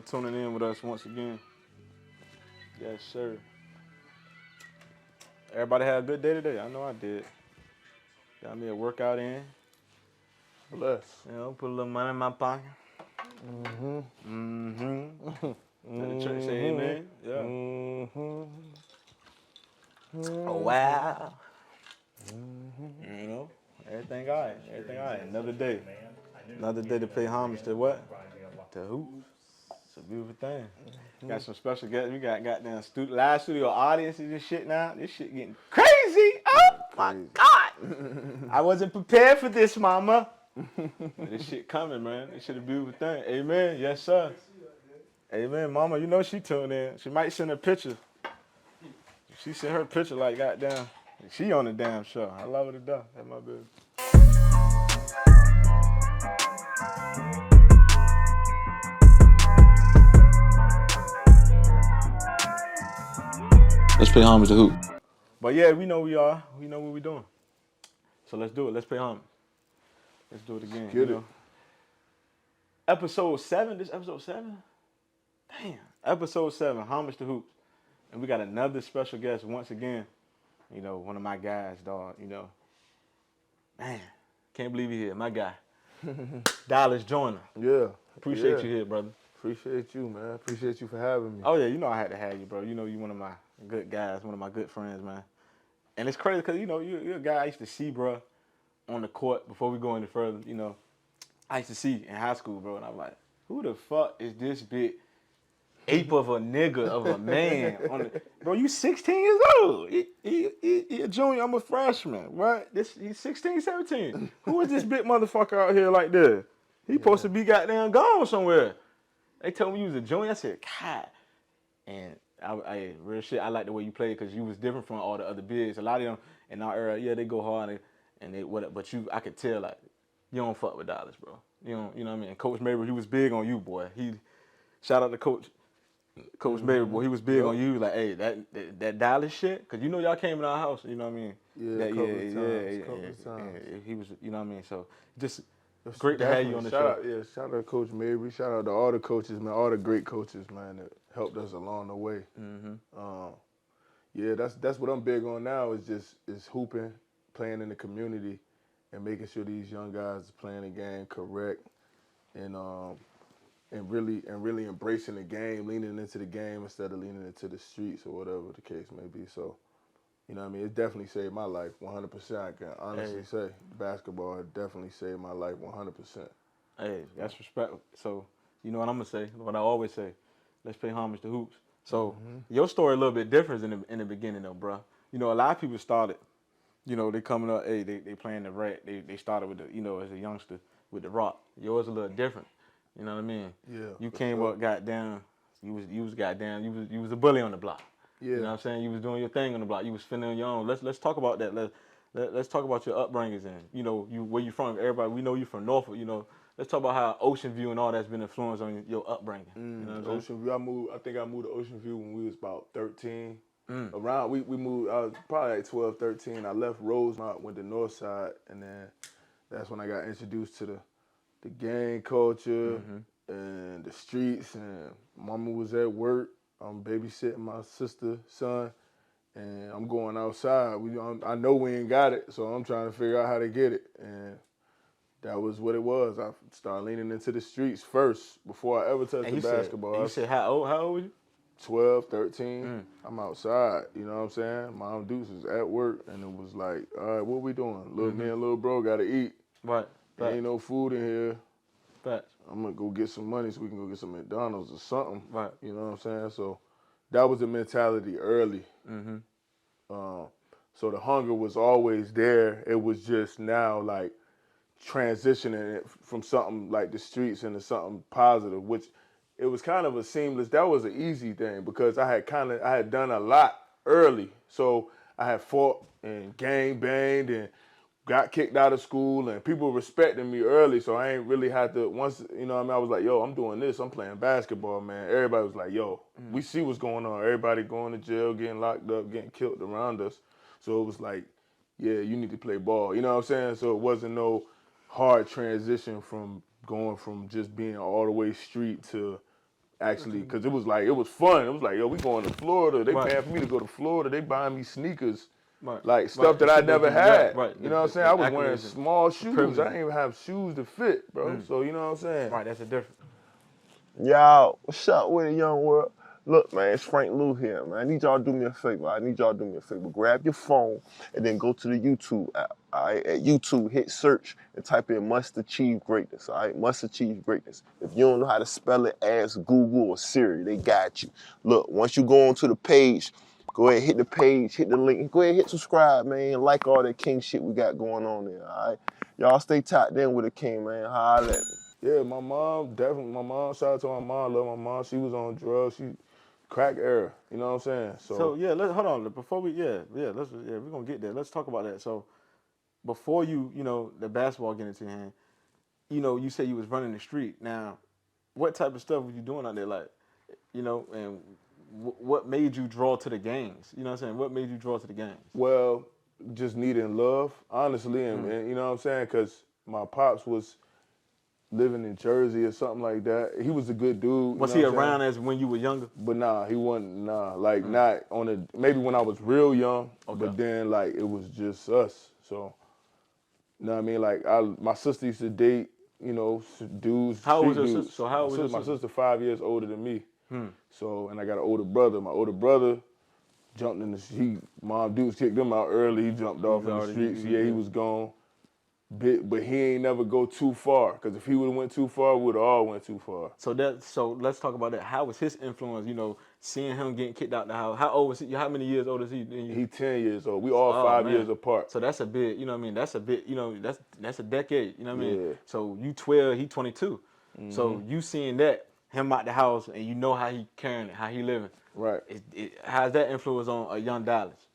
tuning in with us once again. Yes, sir. Everybody had a good day today. I know I did. Got me a workout in. Bless. You know, put a little money in my pocket. Let the church say amen. Yeah. Oh, wow. You know, everything all right. Everything all right. Another day. Another day to pay homage to what? To hoops. It's a beautiful thing. Got some special guests. We got goddamn live studio audiences and shit now. This shit getting crazy. Oh my God. I wasn't prepared for this, mama. This shit coming, man. This shit a beautiful thing. Amen. Yes, sir. Amen, mama. You know she tuned in. She might send a picture. She sent her picture like goddamn. She on the damn show. I love her to death. That's my baby. Let's pay homage to who? But yeah, we know we are. We know what we're doing. So let's do it. Let's pay homage. Let's do it again. Get it. Episode 7. This episode 7? Damn. Episode 7, homage to hoops. And we got another special guest once again. You know, one of my guys, dog. You know, man, can't believe you're here. My guy, Dallis Joyner. Yeah. Appreciate you here, brother. Appreciate you, man. Appreciate you for having me. Oh yeah, you know I had to have you, bro. You know you one of my good guys, one of my good friends, man. And it's crazy because you know you're a guy I used to see, bro, on the court before we go any further. You know, I used to see in high school, bro, and I'm like, who the fuck is this big ape of a nigga of a man? Bro, you 16 years old. He a junior, I'm a freshman. What? He's 16, 17. Who is this big motherfucker out here like this? He supposed to be goddamn gone somewhere. They told me you was a junior. I said, God. And I real shit, I like the way you played because you was different from all the other bigs. A lot of them in our era, yeah, they go hard and they what, but I could tell like you don't fuck with Dallis, bro. You know what I mean? Coach Mabry, he was big on you, boy. Shout out to Coach Mabry, boy. He was big on you. He was like, hey, that Dallis shit, because you know y'all came in our house. You know what I mean? Yeah, a couple of times. He was, you know what I mean? So just great to have you on the show. Shout out to Coach Mabry. Shout out to all the coaches, man. All the great coaches, man, that helped us along the way. Yeah, that's what I'm big on now is hooping, playing in the community, and making sure these young guys are playing the game correct, and really embracing the game, leaning into the game instead of leaning into the streets or whatever the case may be. So, you know what I mean? It definitely saved my life, 100%. I can honestly say basketball definitely saved my life, 100%. Hey, that's respect. So, you know what I'm going to say, what I always say, let's pay homage to hoops. So, your story a little bit different in the beginning though, bro. You know, a lot of people started, you know, they coming up, hey, they playing the rap. They started with the, you know, as a youngster with the rock. Yours a little different. You know what I mean? Yeah. You came up, goddamn, you was a bully on the block. Yeah. You know what I'm saying? You was doing your thing on the block. You was finna on your own. Let's talk about that. Let's talk about your upbringings and you know where you from. Everybody, we know you from Norfolk. You know, let's talk about how Ocean View and all that's been influenced on your upbringing. You know what I'm Ocean View. I think I moved to Ocean View when we was about 13. Around we moved. I was probably like 12, 13. I left Rosemont, went to Northside, and then that's when I got introduced to the gang culture and the streets. And mama was at work. I'm babysitting my sister's son, and I'm going outside. I know we ain't got it, so I'm trying to figure out how to get it. And that was what it was. I started leaning into the streets first before I ever touched the basketball. You said how old were you? 12, 13. I'm outside, you know what I'm saying? Mom Deuce was at work, and it was like, all right, what we doing? Me and little bro got to eat. Right. There ain't no food in here. Facts. I'm going to go get some money so we can go get some McDonald's or something. Right. You know what I'm saying? So that was the mentality early. So the hunger was always there. It was just now like transitioning it from something like the streets into something positive, which it was kind of a seamless, that was an easy thing because I had done a lot early. So I had fought and gang banged and got kicked out of school, and people respected me early, so I ain't really had to, once, you know what I mean, I was like, yo, I'm doing this, I'm playing basketball, man. Everybody was like, yo, we see what's going on. Everybody going to jail, getting locked up, getting killed around us. So it was like, yeah, you need to play ball. You know what I'm saying? So it wasn't no hard transition from going from just being all the way street to actually, because it was fun. It was like, yo, we going to Florida. They Right. paying for me to go to Florida. They buying me sneakers. Right. Like stuff that The I shit never you had. got, right. You know what I'm saying? I was wearing accolades and small shoes. privilege. I didn't even have shoes to fit, bro. So you know what I'm saying? Right, that's a difference. Y'all, what's up with it, young world? Look, man, it's Frank Lou here, man. I need y'all to do me a favor. Grab your phone and then go to the YouTube app. All right, at YouTube, hit search and type in "Must Achieve Greatness." All right, Must Achieve Greatness. If you don't know how to spell it, ask Google or Siri. They got you. Look, once you go onto the page, go ahead, hit the page, hit the link, go ahead, hit subscribe, man. Like all that king shit we got going on there. All right, y'all stay tapped in with the king, man. Holla at me. Yeah, my mom, definitely. My mom, shout out to my mom. Love my mom. She was on drugs. She crack era. You know what I'm saying? So yeah, hold on. Before we're gonna get there. Let's talk about that. So before the basketball get into your hand, you say you was running the street. Now, what type of stuff were you doing out there? Like, and what made you draw to the gangs? You know what I'm saying? What made you draw to the gangs? Well, just needing love, honestly, and you know what I'm saying? Because my pops was living in Jersey or something like that. He was a good dude. Was he around as when you were younger? But nah, he wasn't. Nah, like not on a. Maybe when I was real young, but then like it was just us. So, you know what I mean? Like my sister used to date, dudes. How old was your dudes. sister? So how old was your My sister? sister 5 years older than me. So, and I got an older brother. My older brother jumped in the. Mom dudes kicked him out early. He jumped off in the streets. Yeah, he was gone. But he ain't never go too far. Because if he would have went too far, we would have all went too far. So let's talk about that. How was his influence? Seeing him getting kicked out the house. How old was he? How many years older is he than you? He 10 years old. We all 5 years apart. So that's a bit. You know what I mean? That's a bit. That's a decade. You know what I mean? Yeah. So you 12, he 22. So you seeing that him out the house, and you know how he carrying it, how he living. Right. How's that influence on a young Dallis?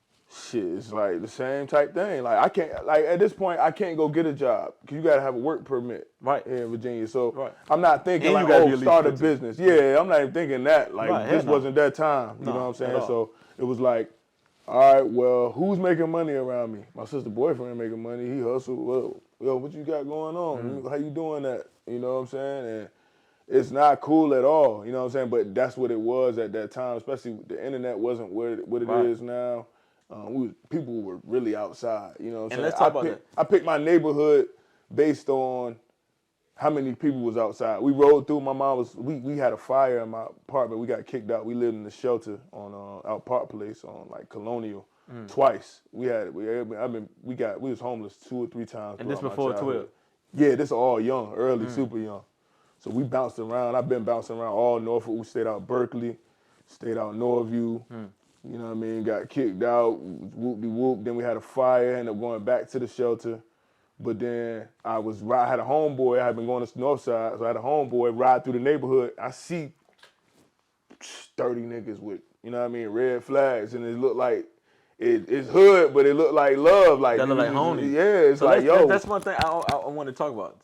Shit, it's like the same type thing. Like I can't, like at this point, I can't go get a job because you got to have a work permit, right, here in Virginia. So I'm not thinking like, start a business. Yeah, I'm not even thinking that. Like this wasn't that time. You know what I'm saying? So it was like, all right, well, who's making money around me? My sister boyfriend making money. He hustled. Well, yo, what you got going on? How you doing that? You know what I'm saying? And it's not cool at all. You know what I'm saying? But that's what it was at that time. Especially the internet wasn't what it is now. People were really outside, you know what I'm saying? Let's talk about that. I picked my neighborhood based on how many people was outside. We rode through, my mom we had a fire in my apartment. We got kicked out. We lived in the shelter on out Park Place on like Colonial twice. We was homeless 2 or 3 times. And this before 12? Yeah, this all young, early, super young. So we bounced around. I've been bouncing around all Norfolk. We stayed out Berkeley, stayed out Norview. You know what I mean? Got kicked out, whoop-de-whoop. Then we had a fire, ended up going back to the shelter. But then I had a homeboy. I had been going to the north side, so I had a homeboy ride through the neighborhood. I see 30 niggas with, you know what I mean, red flags. And it looked like, it's hood, but it looked like love. Like, that look like homie. Yeah, it's so like, yo. That's one thing I want to talk about.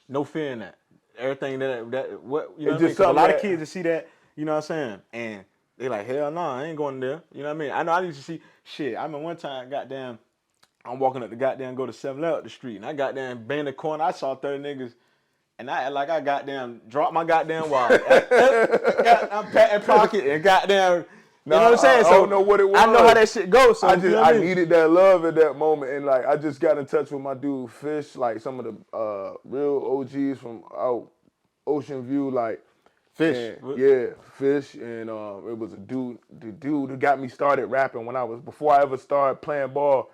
No fear in that. Everything what you know what I mean? 'Cause a lot of kids that see that, you know what I'm saying? And they like, hell no, I ain't going there. You know what I mean? I know I used to see shit. I mean, one time, goddamn, I'm walking up the goddamn, go to 7-Eleven up the street, and I goddamn bang the corner. I saw 30 niggas, and I goddamn dropped my goddamn wallet. I'm patting pocket and goddamn. You know what I'm saying? I don't know what it was. I know how that shit goes. So I needed that love at that moment, and like I just got in touch with my dude Fish, like some of the real OGs from out Ocean View, like. Fish. Yeah, Fish, and it was the dude who got me started rapping before I ever started playing ball.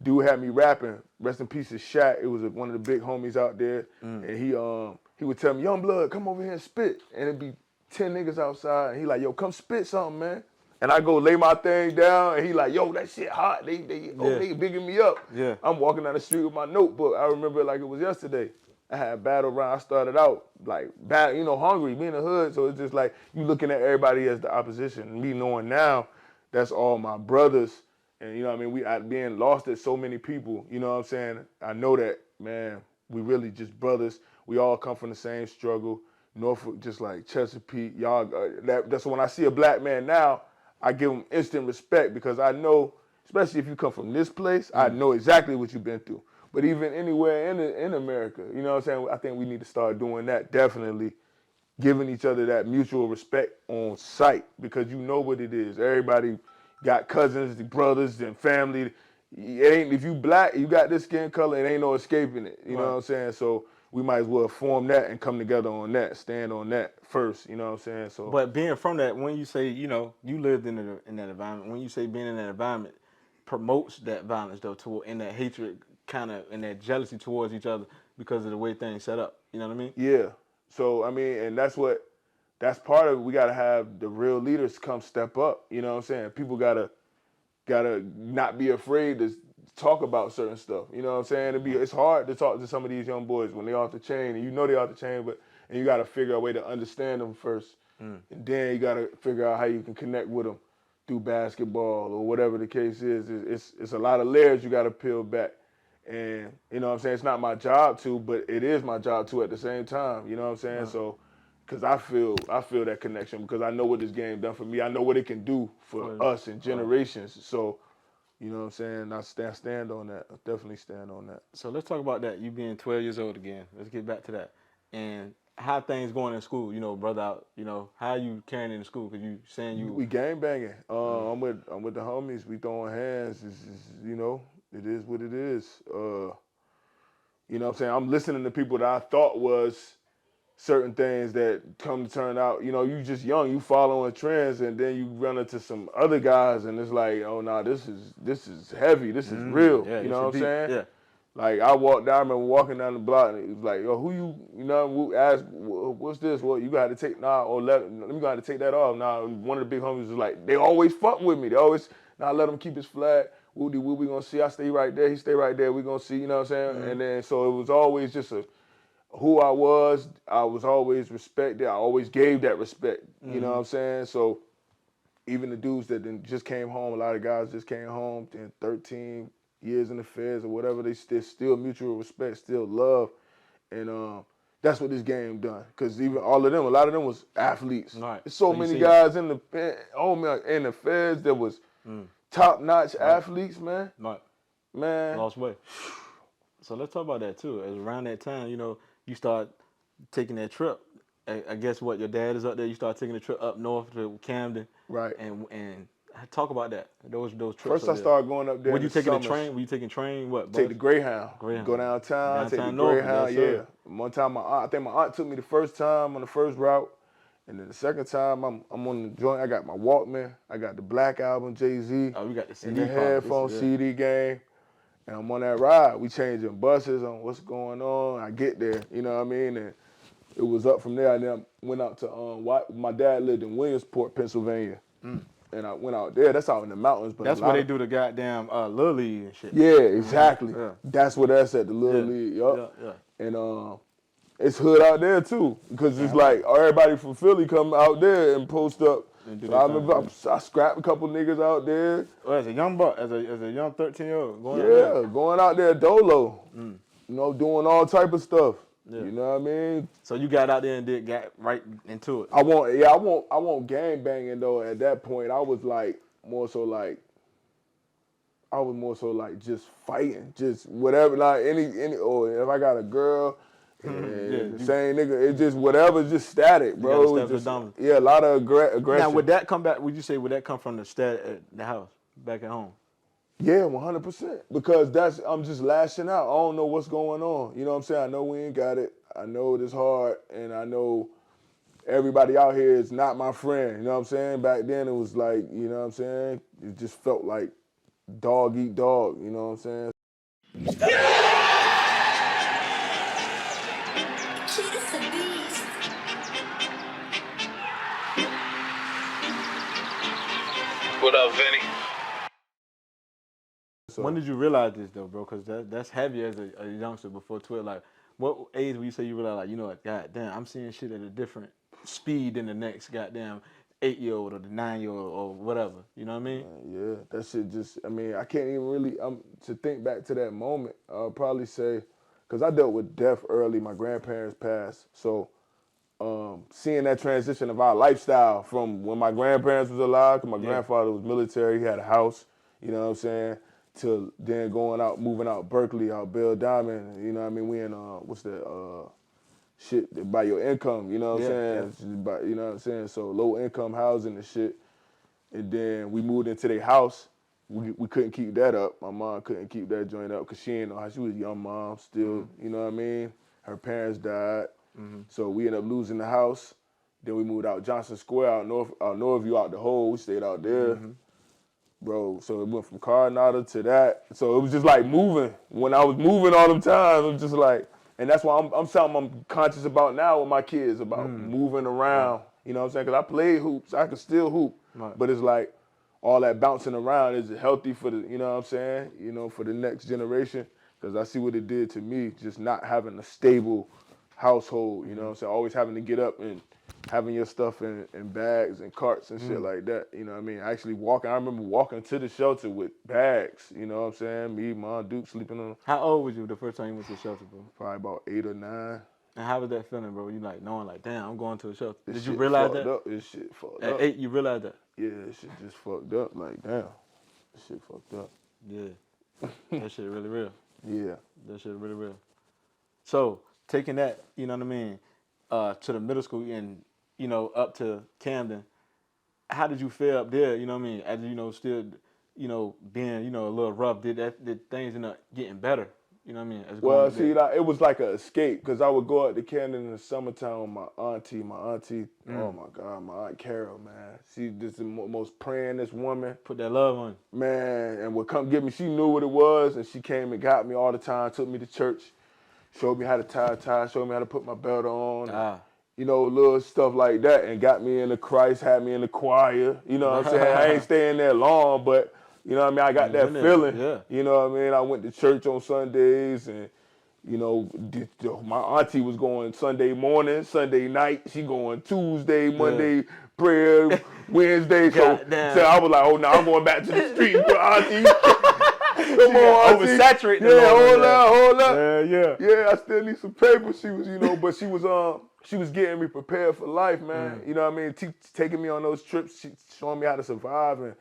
Dude had me rapping. Rest in peace to Shaq. It was one of the big homies out there, and he would tell me, "Young blood, come over here and spit," and it'd be 10 niggas outside, and he like, "Yo, come spit something, man." And I go lay my thing down, and he like, "Yo, that shit hot. They bigging me up." Yeah. I'm walking down the street with my notebook. I remember it like it was yesterday. I had battle round. I started out like hungry, being in the hood. So it's just like you looking at everybody as the opposition. Me knowing now, that's all my brothers. And you know what I mean? I being lost at so many people. You know what I'm saying? I know that, man. We really just brothers. We all come from the same struggle. Norfolk, just like Chesapeake. Y'all. That's when I see a black man now, I give him instant respect because I know, especially if you come from this place, I know exactly what you've been through. But even anywhere in America, you know what I'm saying? I think we need to start doing that, definitely. giving each other that mutual respect on sight because you know what it is. Everybody got cousins, the brothers, and family. It ain't if you black, you got this skin color, it ain't no escaping it. You know what I'm saying? So we might as well form that and come together on that, stand on that first. You know what I'm saying? So, but being from that, when you say you lived in that environment, when you say being in that environment promotes that violence though, and that hatred kind of and that jealousy towards each other because of the way things set up. You know what I mean? yeah. So I mean, and that's part of it. We gotta have the real leaders come step up. You know what I'm saying? People gotta not be afraid to talk about certain stuff. You know what I'm saying? It's hard to talk to some of these young boys when they off the chain, and you know they off the chain, and you gotta figure out a way to understand them first, and then you gotta figure out how you can connect with them through basketball or whatever the case is. It's a lot of layers you gotta peel back. And, you know what I'm saying, it's not my job to, but it is my job to at the same time, you know what I'm saying? So, because I feel that connection because I know what this game done for me. I know what it can do for us and generations. So, you know what I'm saying, I stand on that. I definitely stand on that. So let's talk about that. You being 12 years old again. Let's get back to that. And how things going in school, brother out, how you carrying in school? Because you saying we gang banging. I'm with the homies. We throwing hands. It is what it is. You know what I'm saying? I'm listening to people that I thought was certain things that come to turn out, you just young, you following trends, and then you run into some other guys, and it's like, oh, nah, this is heavy, this is real. Yeah, you know what I'm saying? Yeah. Like, I remember walking down the block, and it was like, yo, who we asked, what's this? Well, you got to take, let me got to take that off. One of the big homies was like, they always fuck with me. They always, let him keep his flag. What we gonna see? I stay right there. He stay right there. We gonna see. You know what I'm saying? And then so it was always just who I was always respected. I always gave that respect. You know what I'm saying? So even the dudes that then just came home, a lot of guys just came home, 10, 13 years in the feds or whatever. They still mutual respect, still love, and that's what this game done. Cause even a lot of them was athletes. Right. There's so many guys in the feds that was top-notch athletes, man. Right. Man. Lost weight. So let's talk about that too. As around that time, you start taking that trip. I guess your dad is up there. You start taking a trip up north to Camden. Right. And talk about that. Those trips. First, I started going up there. Were you taking the train? Were you taking train? What? Take the Greyhound. Go downtown. Take the Greyhound. Yeah. One time, I think my aunt took me the first time on the first route. And then the second time, I'm on the joint. I got my Walkman. I got the Black Album, Jay-Z. Oh, we got the CD. And the headphone CD game. And I'm on that ride. We changing buses on what's going on. I get there, you know what I mean? And it was up from there. And then I went out to, my dad lived in Williamsport, Pennsylvania. And I went out there. That's out in the mountains. But that's where they do the goddamn Little League and shit. Yeah, exactly. Yeah. That's where that's at, the Little League. Yup. Yeah. And it's hood out there too, because it's like everybody from Philly come out there and post up. So I remember I scrapped a couple niggas out there. Well, as a young buck, as a young 13-year-old, going out there dolo, doing all type of stuff. Yeah. You know what I mean? So you got out there and got right into it. I want gang banging though. At that point, I was more so like just fighting, just whatever. Like or if I got a girl. Same nigga, it just whatever, just static, bro. A lot of aggression. Now, would that come back? Would you say would that come from the the house back at home? Yeah, 100%. Because I'm just lashing out. I don't know what's going on. You know what I'm saying? I know we ain't got it. I know it's hard, and I know everybody out here is not my friend. You know what I'm saying? Back then it was like, you know what I'm saying? It just felt like dog eat dog. You know what I'm saying? What up, Vinny? So, when did you realize this though, bro? Because that's heavy as a youngster before 12. Like, what age would you say you realize, like, God damn, I'm seeing shit at a different speed than the next goddamn 8-year-old or the 9-year-old or whatever. You know what I mean? Yeah, that shit just, I can't even really, to think back to that moment, I'll probably say, because I dealt with death early. My grandparents passed. So seeing that transition of our lifestyle from when my grandparents was alive, because my grandfather was military, he had a house, you know what I'm saying, to then moving out Berkeley, out Bell Diamond, you know what I mean? We in, shit by your income, you know what I'm Yeah, saying? yeah. Just by, you know what I'm saying? So low income housing and shit. And then we moved into their house. We couldn't keep that up. My mom couldn't keep that joint up because she didn't know how. She was a young mom still, you know what I mean? Her parents died. So we ended up losing the house. Then we moved out Johnson Square, out Northview, out the hole. We stayed out there. Bro, so it went from Coronado to that. So it was just like moving. When I was moving all the time, it was just like, and that's why I'm something I'm conscious about now with my kids, about moving around. You know what I'm saying? Because I played hoops. I can still hoop. Right. But it's like all that bouncing around is healthy for the, you know what I'm saying? You know, for the next generation. Because I see what it did to me, just not having a stable household, you know what I'm saying? Always having to get up and having your stuff in bags and carts and shit like that, you know what I mean? Actually walking, I remember walking to the shelter with bags, you know what I'm saying? Me, Mom, Duke sleeping on How old was you the first time you went to the shelter, bro? probably about 8 or 9. And how was that feeling, bro? You like knowing like, damn, I'm going to a shelter. This Did you shit realize fucked that? up. This shit fucked At up. 8, you realized that? Yeah, this shit just fucked up. Like, damn, this shit fucked up. Yeah. That shit really real. Yeah. That shit really real. So taking that, you know what I mean, to the middle school and, you know, up to Camden, how did you feel up there, you know what I mean, as, you know, still, you know, being, you know, a little rough, did things end up getting better, you know what I mean? As Well, going see, there? like, it was like an escape because I would go out to Camden in the summertime with my auntie. Oh my God, my Aunt Carol, man. She just the most prayingest woman. Put that love on you. Man, and would come get me. She knew what it was, and she came and got me all the time, took me to church, showed me how to tie, showed me how to put my belt on. Ah. You know, little stuff like that, and got me into Christ, had me in the choir. You know what I'm saying? I ain't staying there long, but you know what I mean? I got that feeling. Yeah. You know what I mean? I went to church on Sundays, and you know, my auntie was going Sunday morning, Sunday night. She going Tuesday, Monday, prayer, Wednesday. So I was like, oh, no, I'm going back to the streets, bro, auntie. Come on, auntie. Oversaturated. Yeah, hold up. Yeah. I still need some paper. She was, you know, but she was getting me prepared for life, man. You know what I mean? Taking me on those trips, showing me how to survive, and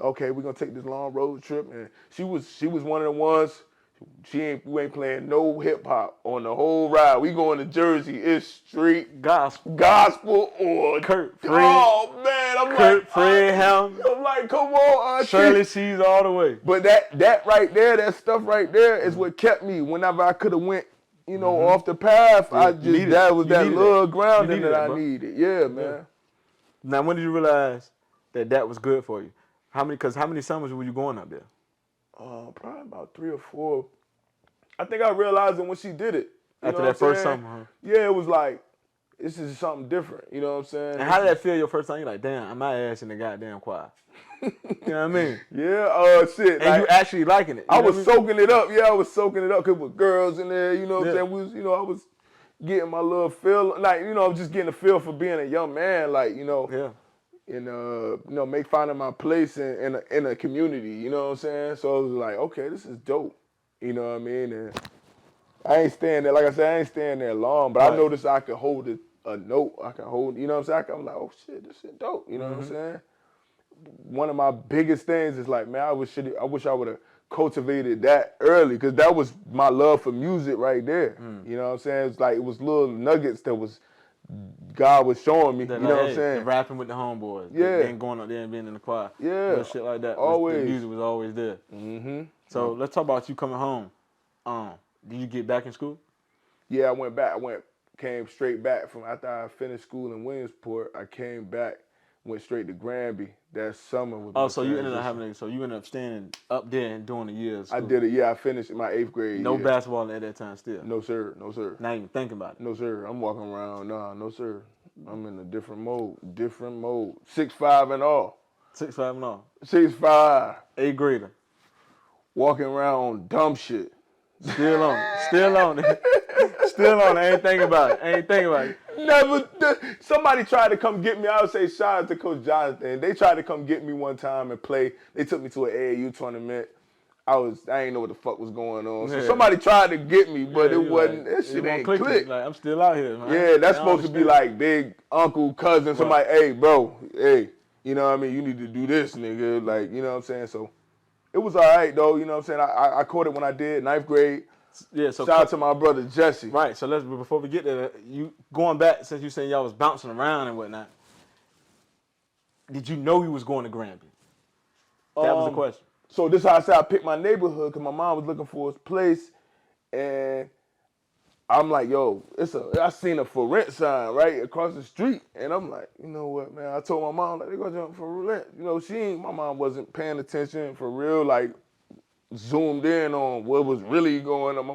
okay, we're gonna take this long road trip. And she was one of the ones. We ain't playing no hip hop on the whole ride. We going to Jersey. It's straight gospel or Kurt Fred. Oh man, I'm Kurt like Fred Helm. I'm like, come on, auntie. Shirley C's all the way. But that right there, that stuff right there, is what kept me. Whenever I could have went, you know, off the path, Yeah, that was that little that. grounding that I bro. needed. Yeah, man. Now, when did you realize that was good for you? How many summers were you going up there? Probably about 3 or 4. I think I realized it when she did it. After that first summer, huh? Yeah, it was like, this is something different. You know what I'm saying? And how did that feel your first time? You're like, damn, I'm my ass in the goddamn choir. You know what I mean? Yeah, shit. And like, you actually liking it. I was soaking it up. Yeah, I was soaking it up because with girls in there, you know what I'm saying? I was getting my little feel, like, you know, I was just getting a feel for being a young man, like, you know. Yeah. And finding my place in a community, you know what I'm saying? So it was like, okay, this is dope, you know what I mean? And I ain't staying there, like I said, I ain't staying there long, but I noticed I could hold a note, I can hold, you know what I'm saying? I'm like, oh shit, this shit dope, you know what I'm saying? One of my biggest things is like, man, I wish I would have cultivated that early, because that was my love for music right there, you know what I'm saying? It's like, it was little nuggets that God was showing me, you know what I'm saying? The rapping with the homeboys. Yeah. Then going up there and being in the choir. Yeah. Little shit like that. Always. The music was always there. Mm-hmm. So let's talk about you coming home. Did you get back in school? Yeah, I went back. Came straight back from after I finished school in Williamsport. I came back, went straight to Granby that summer. So you ended up staying up there and doing the years. I did it. Yeah, I finished in my 8th grade. No basketball at that time still. No sir. Not even thinking about it. No sir. I'm walking around. No sir. I'm in a different mode. 6'5" and all. 6'5" and all. 6'5". 8th grader. Walking around on dumb shit. Still on it. Still on it. I ain't thinking about it. Never. Somebody tried to come get me. I would say shout out to Coach Jonathan. They tried to come get me one time and play. They took me to an AAU tournament. I ain't know what the fuck was going on. So somebody tried to get me, but it wasn't. That shit ain't click. Like, I'm still out here, man. Yeah, that's supposed to be like big uncle, cousin, somebody. Hey, bro. Hey, you know what I mean? You need to do this, nigga. Like, you know what I'm saying? So it was all right though. You know what I'm saying? I caught it when I did 9th grade. Yeah, so shout out to my brother Jesse. right. So before we get there, you going back since you saying y'all was bouncing around and whatnot. Did you know you was going to Granby? That was the question. So this is how I said I picked my neighborhood because my mom was looking for a place, and I'm like, yo, I seen a for rent sign right across the street, and I'm like, you know what, man? I told my mom like they gonna jump for rent. You know, my mom wasn't paying attention for real, like zoomed in on what was really going on.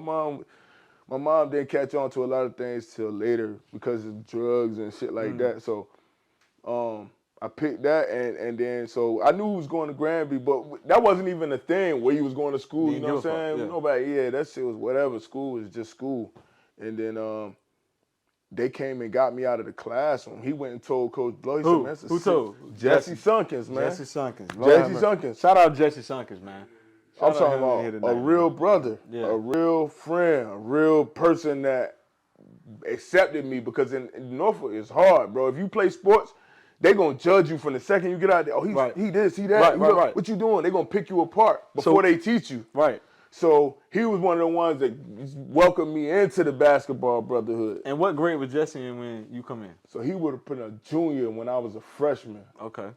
My mom didn't catch on to a lot of things till later because of drugs and shit like that. So, I picked that, and then so I knew he was going to Granby, but that wasn't even a thing where he was going to school. You know what I'm saying? Yeah. Nobody, that shit was whatever. School was just school. And then they came and got me out of the classroom. He went and told Coach Blow. Who told? Jesse Sunkins, man. Jesse Sunkins. Jesse Sunkins. Shout out Jesse Sunkins, man. I'm talking about a real brother, a real friend, a real person that accepted me because in Norfolk it's hard, bro. If you play sports, they gonna judge you from the second you get out there. Oh, he this, he that. Right. What you doing? They gonna pick you apart before they teach you. Right. So he was one of the ones that welcomed me into the basketball brotherhood. And what grade was Jesse in when you come in? So he would have been a junior when I was a freshman. Okay.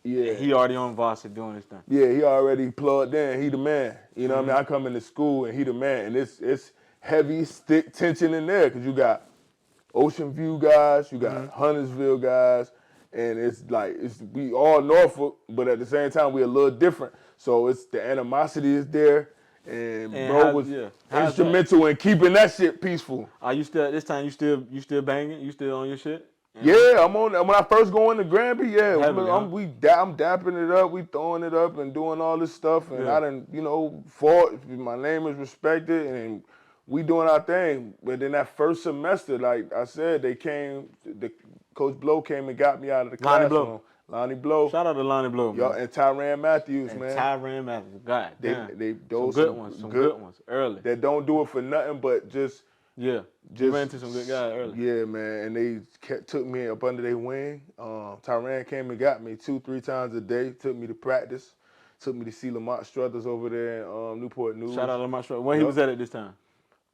Yeah. And he already on varsity doing his thing. Yeah, he already plugged in. He the man. You know what I mean? I come into school and he the man. And it's heavy stick tension in there because you got Ocean View guys, you got Huntersville guys, and we all Norfolk, but at the same time we a little different. So it's the animosity is there. And bro was instrumental in keeping that shit peaceful. Are you still at this time? You still banging? You still on your shit? Yeah, I'm on. When I first go into Granby, Heavily, I'm dapping it up. We throwing it up and doing all this stuff. And I done, fought. My name is respected, and we doing our thing. But then that first semester, like I said, Coach Blow came and got me out of the classroom. Lonnie Blow. Shout out to Lonnie Blow, man. And Tyrann Matthews, man. Tyrann Matthews. God damn. Those some good ones early. That don't do it for nothing but just. Yeah. You ran into some good guys early. Yeah, man. And they took me up under their wing. Tyrann came and got me 2-3 times a day. Took me to practice. Took me to see Lamont Struthers over there in Newport News. Shout out to Lamont Struthers. Where he was at this time?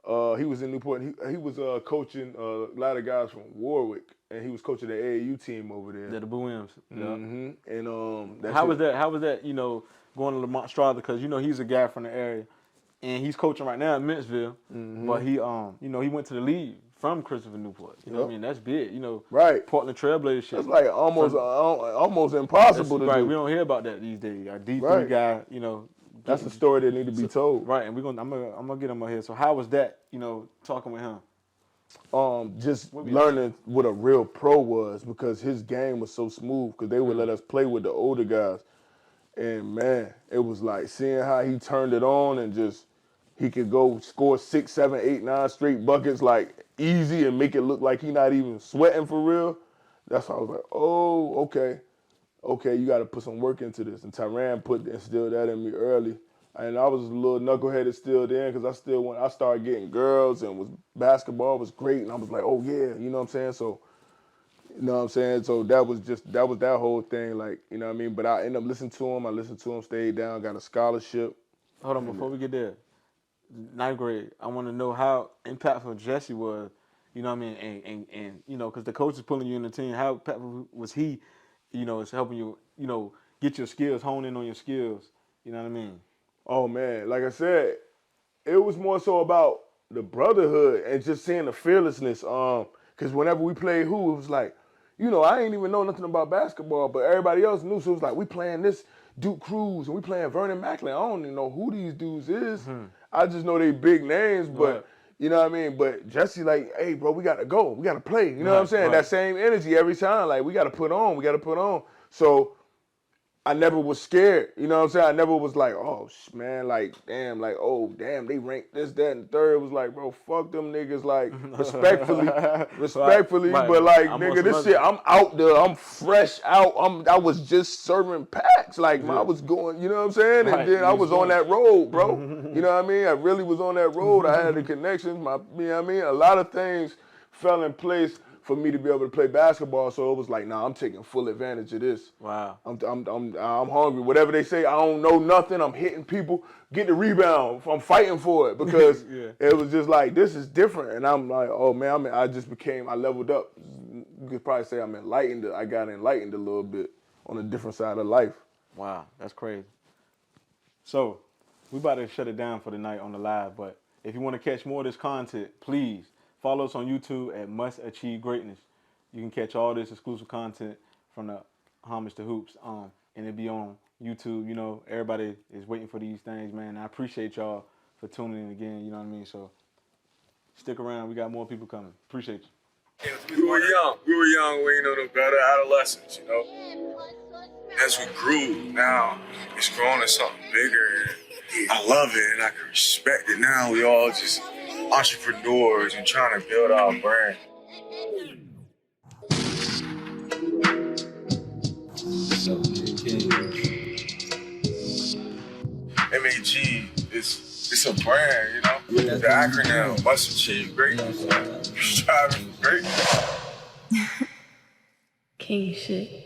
He was in Newport. He was coaching a lot of guys from Warwick, and he was coaching the AAU team over there. Yeah, the Boo Williams. Mm-hmm. And how was that? How was that? Going to Lamont Struthers because he's a guy from the area, and he's coaching right now in Mentsville. Mm-hmm. But he he went to the league from Christopher Newport. You know what I mean? That's big. Right. Portland Trailblazer shit. It's like almost impossible to do. Right. We don't hear about that these days. A D3 guy. That's the story that need to be told. Right, and I'm gonna get him on here. So how was that, talking with him? Just learning what a real pro was because his game was so smooth because they would let us play with the older guys. And man, it was like seeing how he turned it on and just he could go score 6, 7, 8, 9 straight buckets like easy and make it look like he not even sweating for real. That's why I was like, oh, okay. Okay, you got to put some work into this. And Tyrann instilled that in me early. And I was a little knuckleheaded still then because I started getting girls and basketball was great. And I was like, oh yeah, you know what I'm saying? So, So that was that whole thing, like, you know what I mean? But I ended up listening to him. Stayed down, got a scholarship. Hold on, before we get there, 9th grade, I want to know how impactful Jesse was, you know what I mean? And because the coach is pulling you in the team, how impactful was he? It's helping you, get your skills, hone in on your skills. You know what I mean? Oh, man. Like I said, it was more so about the brotherhood and just seeing the fearlessness. Because whenever we played it was like, I ain't even know nothing about basketball, but everybody else knew. So it was like, we playing this Duke Cruz and we playing Vernon Macklin. I don't even know who these dudes is. Mm-hmm. I just know they big names, but... Right. You know what I mean? But Jesse like, hey, bro, we got to go. We got to play. You know what I'm saying? That same energy every time. Like, we got to put on. So I never was scared. You know what I'm saying? I never was like, oh, man, like, damn, they ranked this, that, and the third. It was like, bro, fuck them niggas, like, respectfully. Right. But, like, nigga, this shit, I'm out there. I'm fresh out. I was just serving packs. Like, I was going, you know what I'm saying? And then I was on that road, bro. You know what I mean? I really was on that road. I had the connections. You know what I mean? A lot of things fell in place for me to be able to play basketball. So it was like, nah, I'm taking full advantage of this. Wow. I'm hungry. Whatever they say, I don't know nothing. I'm hitting people, get the rebound. I'm fighting for it because Yeah. it was just like, this is different. And I'm like, oh man, I leveled up. You could probably say I'm enlightened. I got enlightened a little bit on a different side of life. Wow, that's crazy. So, we about to shut it down for the night on the live, but if you want to catch more of this content, please follow us on YouTube at Must Achieve Greatness. You can catch all this exclusive content from the Homage to Hoops, and it'll be on YouTube. You know, everybody is waiting for these things, man. I appreciate y'all for tuning in again, you know what I mean? So, stick around. We got more people coming. Appreciate you. We were young. We ain't know no better. Adolescents, you know. As we grew, now it's grown to something bigger. I love it and I can respect it. Now we all just entrepreneurs and trying to build our brand. MAG it's a brand, you know. The acronym Must Achieve Greatness. Striving for greatness. King shit.